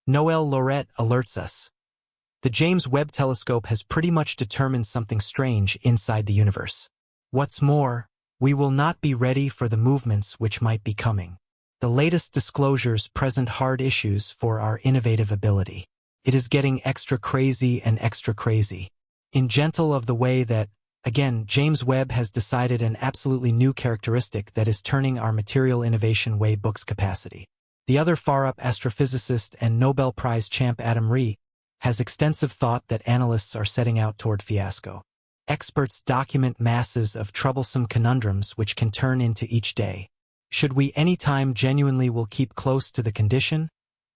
Nobel Laureate alerts us. The James Webb Telescope has pretty much determined something strange inside the universe. What's more, we will not be ready for the movements which might be coming. The latest disclosures present hard issues for our innovative ability. It is getting extra crazy and extra crazy. In gentle of the way that, again, James Webb has decided an absolutely new characteristic that is turning our material innovation way book's capacity. The other far-up astrophysicist and Nobel Prize champ Adam Ree has extensive thought that analysts are setting out toward fiasco. Experts document masses of troublesome conundrums which can turn into each day. Should we anytime genuinely will keep close to the condition,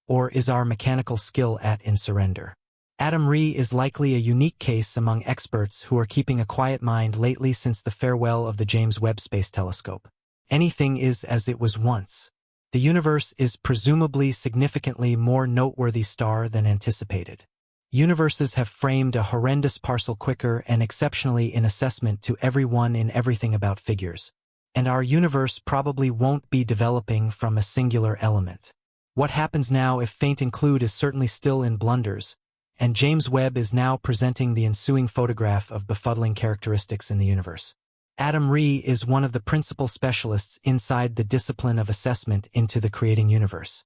or is our mechanical skill in surrender? Adam Ree is likely a unique case among experts who are keeping a quiet mind lately since the farewell of the James Webb Space Telescope. Anything is as it was once. The universe is presumably significantly more noteworthy star than anticipated. Universes have framed a horrendous parcel quicker and exceptionally in assessment to everyone in everything about figures. And our universe probably won't be developing from a singular element. What happens now if faint include is certainly still in blunders, and James Webb is now presenting the ensuing photograph of befuddling characteristics in the universe. Adam Ree is one of the principal specialists inside the discipline of assessment into the creating universe.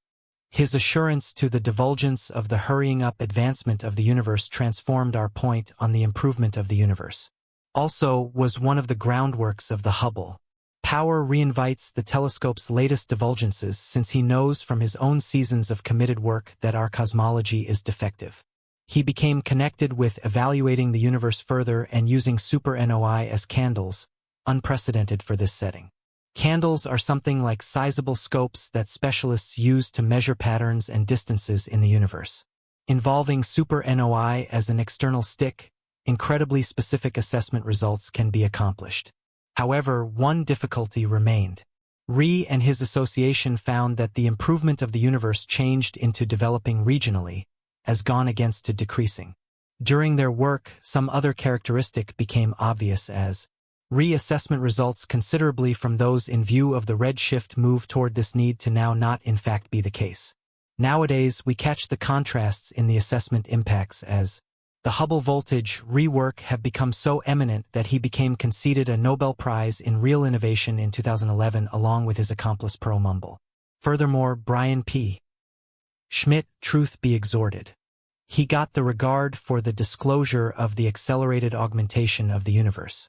His assurance to the divulgence of the hurrying up advancement of the universe transformed our point on the improvement of the universe. Also was one of the groundworks of the Hubble. Power reinvites the telescope's latest divulgences since he knows from his own seasons of committed work that our cosmology is defective. He became connected with evaluating the universe further and using supernova as candles, unprecedented for this setting. Candles are something like sizable scopes that specialists use to measure patterns and distances in the universe. Involving supernova as an external stick, incredibly specific assessment results can be accomplished. However, one difficulty remained. Ree and his association found that the improvement of the universe changed into developing regionally, as gone against to decreasing. During their work, some other characteristic became obvious as reassessment results considerably from those in view of the redshift move toward this need to now not in fact be the case. Nowadays, we catch the contrasts in the assessment impacts as the Hubble voltage rework have become so eminent that he became conceded a Nobel Prize in Real Innovation in 2011 along with his accomplice Pearl Mumble. Furthermore, Brian P. Schmidt, truth be exhorted. He got the regard for the disclosure of the accelerated augmentation of the universe.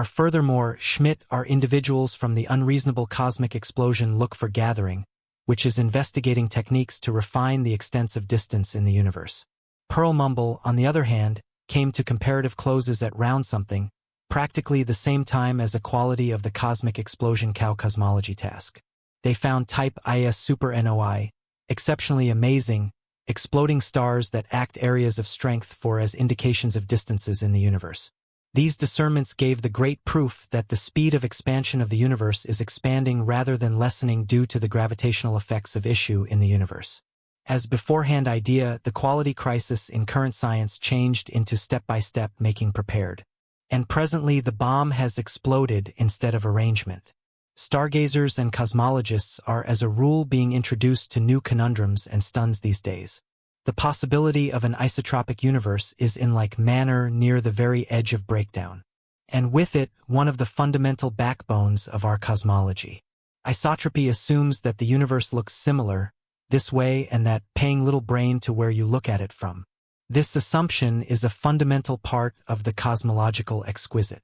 Furthermore, Schmidt are individuals from the unreasonable cosmic explosion look for gathering, which is investigating techniques to refine the extensive distance in the universe. Pearl Mumble, on the other hand, came to comparative closes at round something, practically the same time as equality of the cosmic explosion cow cosmology task. They found type IS supernova exceptionally amazing, exploding stars that act areas of strength for as indications of distances in the universe. These discernments gave the great proof that the speed of expansion of the universe is expanding rather than lessening due to the gravitational effects of issue in the universe. As beforehand idea, the quality crisis in current science changed into step-by-step making prepared. And presently the bomb has exploded instead of arrangement. Stargazers and cosmologists are as a rule being introduced to new conundrums and stuns these days. The possibility of an isotropic universe is in like manner near the very edge of breakdown. And with it, one of the fundamental backbones of our cosmology. Isotropy assumes that the universe looks similar, this way and that, paying little brain to where you look at it from. This assumption is a fundamental part of the cosmological exquisite,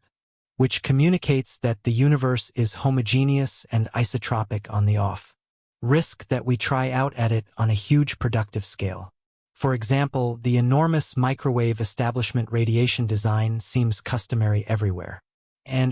which communicates that the universe is homogeneous and isotropic on the off. Risk that we try out at it on a huge productive scale. For example, the enormous microwave establishment radiation design seems customary everywhere.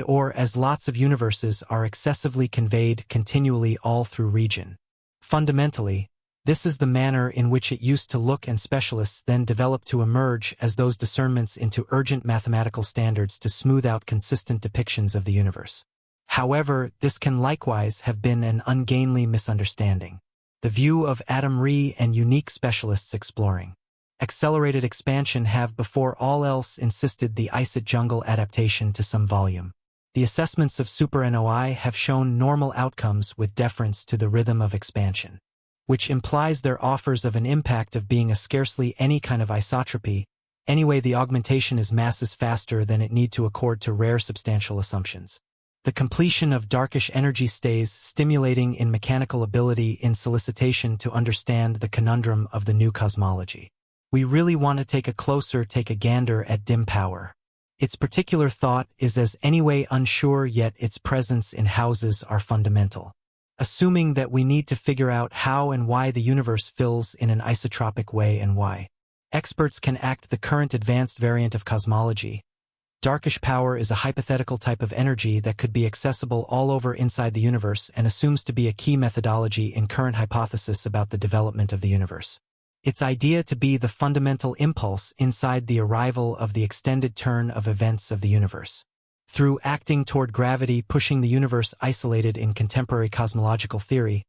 Or as lots of universes are excessively conveyed continually all through region. Fundamentally, this is the manner in which it used to look, and specialists then developed to emerge as those discernments into urgent mathematical standards to smooth out consistent depictions of the universe. However, this can likewise have been an ungainly misunderstanding. The view of Adam Ree and unique specialists exploring accelerated expansion have before all else insisted the ICET jungle adaptation to some volume. The assessments of supernova have shown normal outcomes with deference to the rhythm of expansion. which implies their offers of an impact of being a scarcely any kind of isotropy. Anyway, the augmentation is masses faster than it need to accord to rare substantial assumptions. The completion of darkish energy stays stimulating in mechanical ability in solicitation to understand the conundrum of the new cosmology. We really want to take a gander at dim power. Its particular thought is as anyway unsure, yet its presence in houses are fundamental. Assuming that we need to figure out how and why the universe fills in an isotropic way and why. Experts can act the current advanced variant of cosmology. Darkish power is a hypothetical type of energy that could be accessible all over inside the universe and assumes to be a key methodology in current hypothesis about the development of the universe. Its idea to be the fundamental impulse inside the arrival of the extended turn of events of the universe. Through acting toward gravity pushing the universe isolated in contemporary cosmological theory,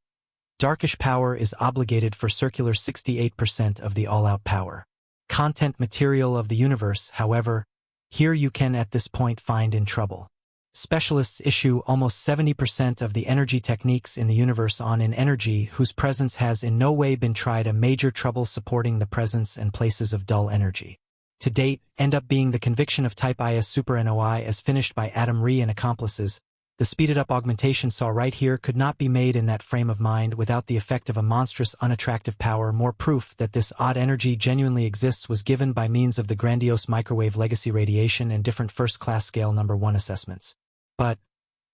darkish power is obligated for circular 68% of the all-out power. Content material of the universe, however, here you can at this point find in trouble. Specialists issue almost 70% of the energy techniques in the universe on in energy whose presence has in no way been tried a major trouble supporting the presence and places of dull energy. To date, end up being the conviction of type Ia supernoi as finished by Adam Ree and accomplices. The speeded-up augmentation saw right here could not be made in that frame of mind without the effect of a monstrous unattractive power. More proof that this odd energy genuinely exists was given by means of the grandiose microwave legacy radiation and different first-class scale number 1 assessments. But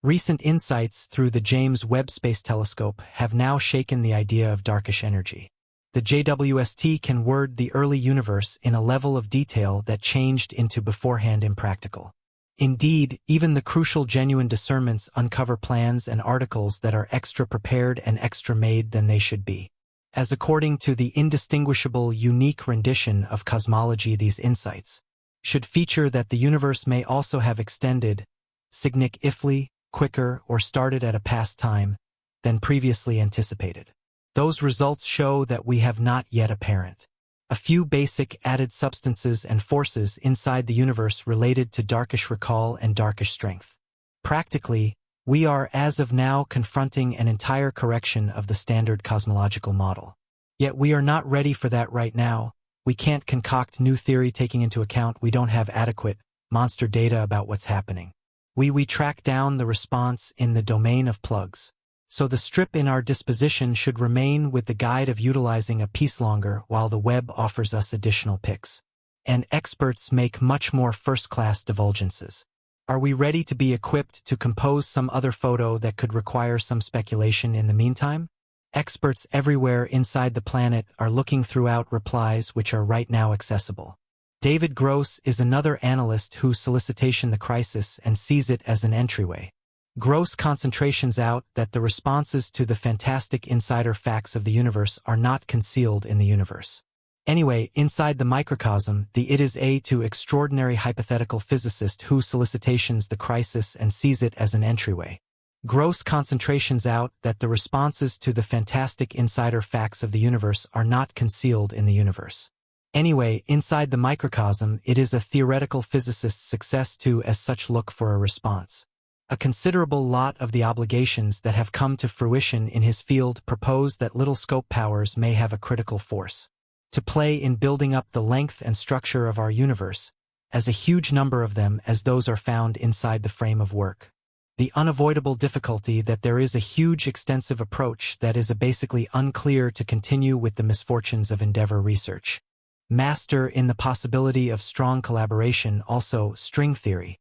recent insights through the James Webb Space Telescope have now shaken the idea of darkish energy. The JWST can word the early universe in a level of detail that changed into beforehand impractical. Indeed, even the crucial genuine discernments uncover plans and articles that are extra prepared and extra made than they should be. As according to the indistinguishable unique rendition of cosmology, these insights should feature that the universe may also have extended, significantly, quicker or started at a past time than previously anticipated. Those results show that we have not yet apparent a few basic added substances and forces inside the universe related to darkish recall and darkish strength. Practically, we are as of now confronting an entire correction of the standard cosmological model. Yet we are not ready for that right now. We can't concoct new theory taking into account we don't have adequate monster data about what's happening. We track down the response in the domain of plugs. So the strip in our disposition should remain with the guide of utilizing a piece longer while the web offers us additional picks. And experts make much more first-class divulgences. Are we ready to be equipped to compose some other photo that could require some speculation in the meantime? Experts everywhere inside the planet are looking throughout replies which are right now accessible. David Gross is another analyst who solicitation the crisis and sees it as an entryway. Gross concentrations out that the responses to the fantastic insider facts of the universe are not concealed in the universe. Anyway, inside the microcosm, it is a to extraordinary hypothetical physicist who solicitations the crisis and sees it as an entryway. Gross concentrations out that the responses to the fantastic insider facts of the universe are not concealed in the universe. Anyway, inside the microcosm, it is a theoretical physicist's success to as such look for a response. A considerable lot of the obligations that have come to fruition in his field propose that little scope powers may have a critical force to play in building up the length and structure of our universe, as a huge number of them as those are found inside the frame of work. The unavoidable difficulty that there is a huge extensive approach that is basically unclear to continue with the misfortunes of endeavor research. Master in the possibility of strong collaboration, also string theory.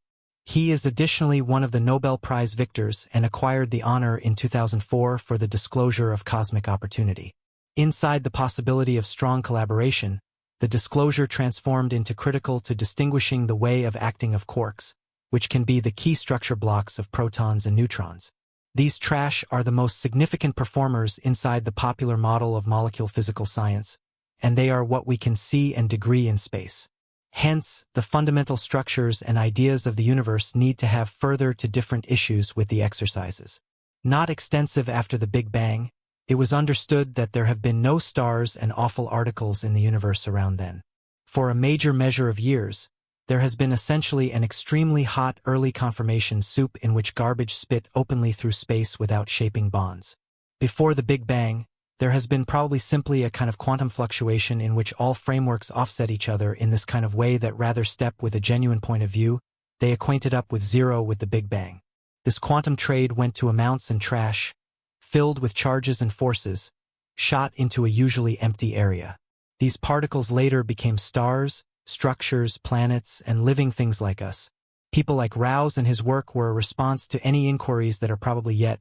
He is additionally one of the Nobel Prize victors and acquired the honor in 2004 for the disclosure of cosmic opportunity. Inside the possibility of strong collaboration, the disclosure transformed into critical to distinguishing the way of acting of quarks, which can be the key structure blocks of protons and neutrons. These trash are the most significant performers inside the popular model of molecule physical science, and they are what we can see and degree in space. Hence, the fundamental structures and ideas of the universe need to have further to different issues with the exercises. Not extensive after the Big Bang, it was understood that there have been no stars and awful articles in the universe around then. For a major measure of years, there has been essentially an extremely hot early confirmation soup in which garbage spit openly through space without shaping bonds. Before the Big Bang, There has been probably simply a kind of quantum fluctuation in which all frameworks offset each other in this kind of way that rather step with a genuine point of view, they acquainted up with zero with the Big Bang. This quantum trade went to amounts and trash, filled with charges and forces, shot into a usually empty area. These particles later became stars, structures, planets, and living things like us. People like Rouse and his work were a response to any inquiries that are probably yet,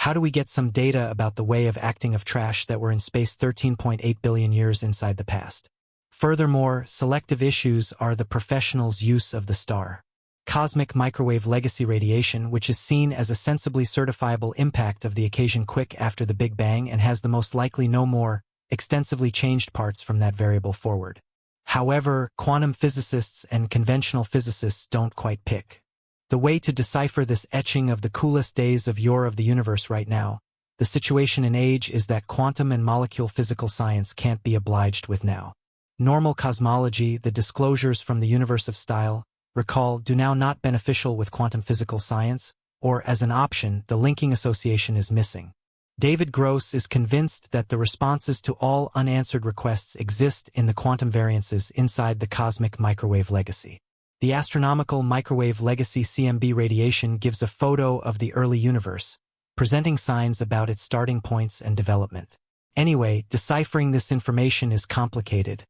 how do we get some data about the way of acting of trash that were in space 13.8 billion years inside the past? Furthermore, selective issues are the professional's use of the star. Cosmic microwave legacy radiation, which is seen as a sensibly certifiable impact of the occasion quick after the Big Bang and has the most likely no more extensively changed parts from that variable forward. However, quantum physicists and conventional physicists don't quite pick the way to decipher this etching of the coolest days of yore of the universe right now. The situation in age is that quantum and molecule physical science can't be obliged with now. Normal cosmology, the disclosures from the universe of style, recall, do now not beneficial with quantum physical science, or as an option, the linking association is missing. David Gross is convinced that the responses to all unanswered requests exist in the quantum variances inside the cosmic microwave legacy. The astronomical microwave legacy CMB radiation gives a photo of the early universe, presenting signs about its starting points and development. Anyway, deciphering this information is complicated,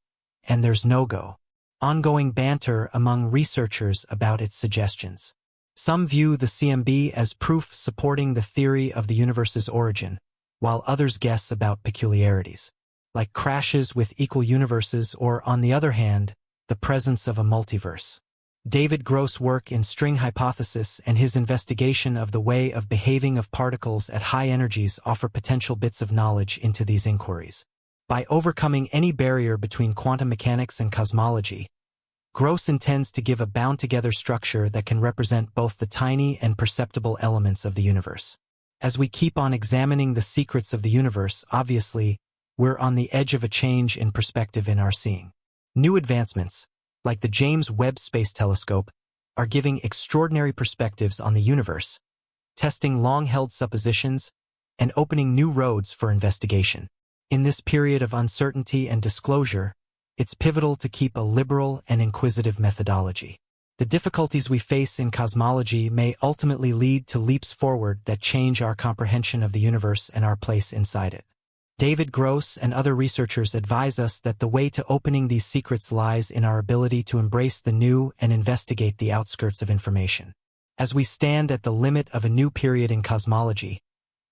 and there's no-go. Ongoing banter among researchers about its suggestions. Some view the CMB as proof supporting the theory of the universe's origin, while others guess about peculiarities, like crashes with equal universes or, on the other hand, the presence of a multiverse. David Gross' work in string hypothesis and his investigation of the way of behaving of particles at high energies offer potential bits of knowledge into these inquiries. By overcoming any barrier between quantum mechanics and cosmology, Gross intends to give a bound-together structure that can represent both the tiny and perceptible elements of the universe. As we keep on examining the secrets of the universe, obviously, we're on the edge of a change in perspective in our seeing. New advancements, like the James Webb Space Telescope, are giving extraordinary perspectives on the universe, testing long-held suppositions, and opening new roads for investigation. In this period of uncertainty and disclosure, it's pivotal to keep a liberal and inquisitive methodology. The difficulties we face in cosmology may ultimately lead to leaps forward that change our comprehension of the universe and our place inside it. David Gross and other researchers advise us that the way to opening these secrets lies in our ability to embrace the new and investigate the outskirts of information. As we stand at the limit of a new period in cosmology,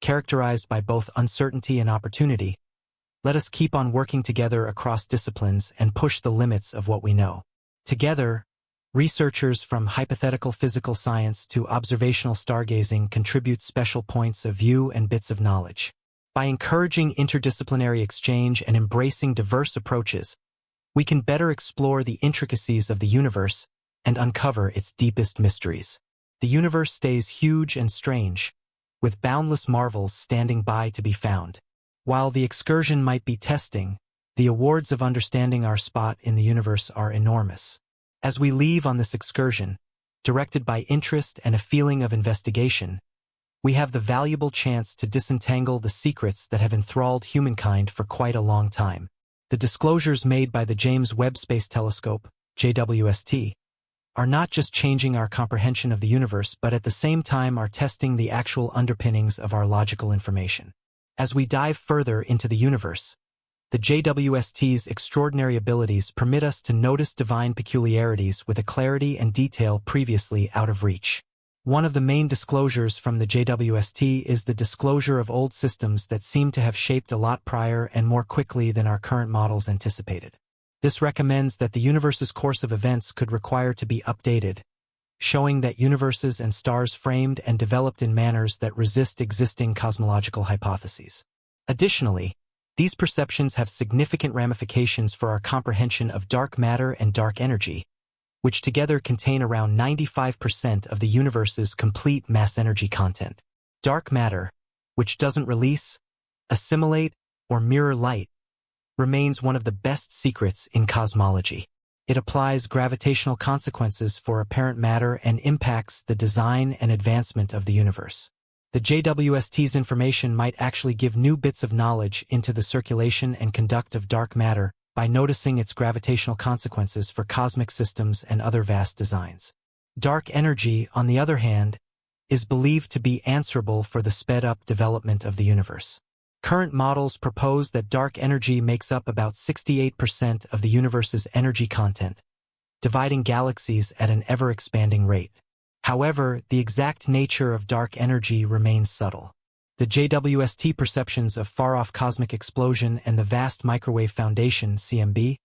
characterized by both uncertainty and opportunity, let us keep on working together across disciplines and push the limits of what we know. Together, researchers from hypothetical physical science to observational stargazing contribute special points of view and bits of knowledge. By encouraging interdisciplinary exchange and embracing diverse approaches, we can better explore the intricacies of the universe and uncover its deepest mysteries. The universe stays huge and strange, with boundless marvels standing by to be found. While the excursion might be testing, the awards of understanding our spot in the universe are enormous. As we leave on this excursion, directed by interest and a feeling of investigation, we have the valuable chance to disentangle the secrets that have enthralled humankind for quite a long time. The disclosures made by the James Webb Space Telescope, JWST, are not just changing our comprehension of the universe but at the same time are testing the actual underpinnings of our logical information. As we dive further into the universe, the JWST's extraordinary abilities permit us to notice divine peculiarities with a clarity and detail previously out of reach. One of the main disclosures from the JWST is the disclosure of old systems that seem to have shaped a lot prior and more quickly than our current models anticipated. This recommends that the universe's course of events could require to be updated, showing that universes and stars framed and developed in manners that resist existing cosmological hypotheses. Additionally, these perceptions have significant ramifications for our comprehension of dark matter and dark energy, which together contain around 95% of the universe's complete mass-energy content. Dark matter, which doesn't release, assimilate, or mirror light, remains one of the best secrets in cosmology. It applies gravitational consequences for apparent matter and impacts the design and advancement of the universe. The JWST's information might actually give new bits of knowledge into the circulation and conduct of dark matter by noticing its gravitational consequences for cosmic systems and other vast designs. Dark energy, on the other hand, is believed to be answerable for the sped-up development of the universe. Current models propose that dark energy makes up about 68% of the universe's energy content, dividing galaxies at an ever-expanding rate. However, the exact nature of dark energy remains subtle. The JWST perceptions of far-off cosmic explosion and the vast microwave foundation, CMB,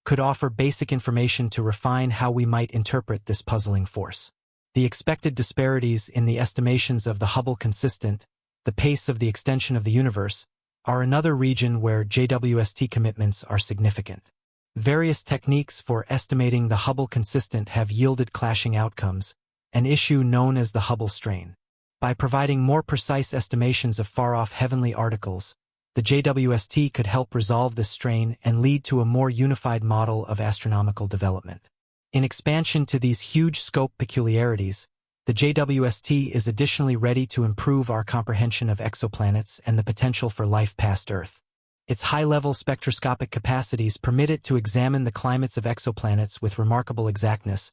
could offer basic information to refine how we might interpret this puzzling force. The expected disparities in the estimations of the Hubble consistent, the pace of the extension of the universe, are another region where JWST commitments are significant. Various techniques for estimating the Hubble consistent have yielded clashing outcomes, an issue known as the Hubble strain. By providing more precise estimations of far-off heavenly articles, the JWST could help resolve this strain and lead to a more unified model of astronomical development. In expansion to these huge scope peculiarities, the JWST is additionally ready to improve our comprehension of exoplanets and the potential for life past Earth. Its high-level spectroscopic capacities permit it to examine the climates of exoplanets with remarkable exactness.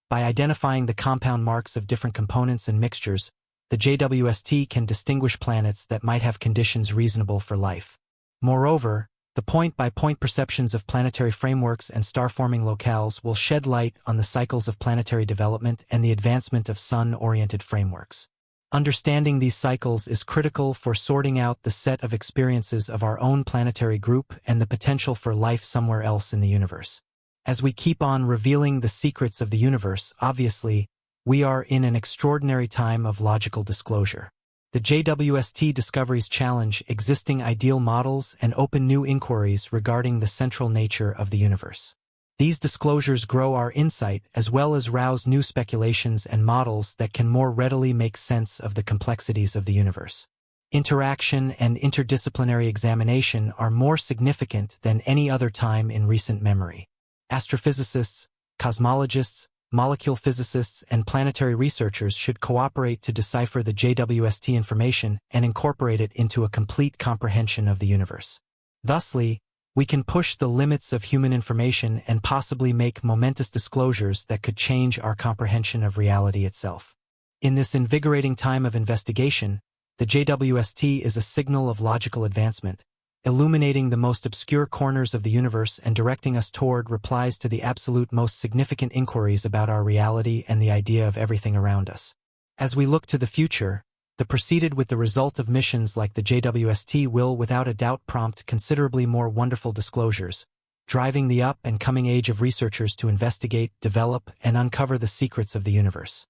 By identifying the compound marks of different components and mixtures, the JWST can distinguish planets that might have conditions reasonable for life. Moreover, the point-by-point perceptions of planetary frameworks and star-forming locales will shed light on the cycles of planetary development and the advancement of sun-oriented frameworks. Understanding these cycles is critical for sorting out the set of experiences of our own planetary group and the potential for life somewhere else in the universe. As we keep on revealing the secrets of the universe, obviously, we are in an extraordinary time of logical disclosure. The JWST discoveries challenge existing ideal models and open new inquiries regarding the central nature of the universe. These disclosures grow our insight as well as rouse new speculations and models that can more readily make sense of the complexities of the universe. Interaction and interdisciplinary examination are more significant than any other time in recent memory. Astrophysicists, cosmologists, molecule physicists, and planetary researchers should cooperate to decipher the JWST information and incorporate it into a complete comprehension of the universe. Thusly, we can push the limits of human information and possibly make momentous disclosures that could change our comprehension of reality itself. In this invigorating time of investigation, the JWST is a signal of logical advancement, illuminating the most obscure corners of the universe and directing us toward replies to the absolute most significant inquiries about our reality and the idea of everything around us. As we look to the future, the preceded with the result of missions like the JWST will without a doubt prompt considerably more wonderful disclosures, driving the up and coming age of researchers to investigate, develop, and uncover the secrets of the universe.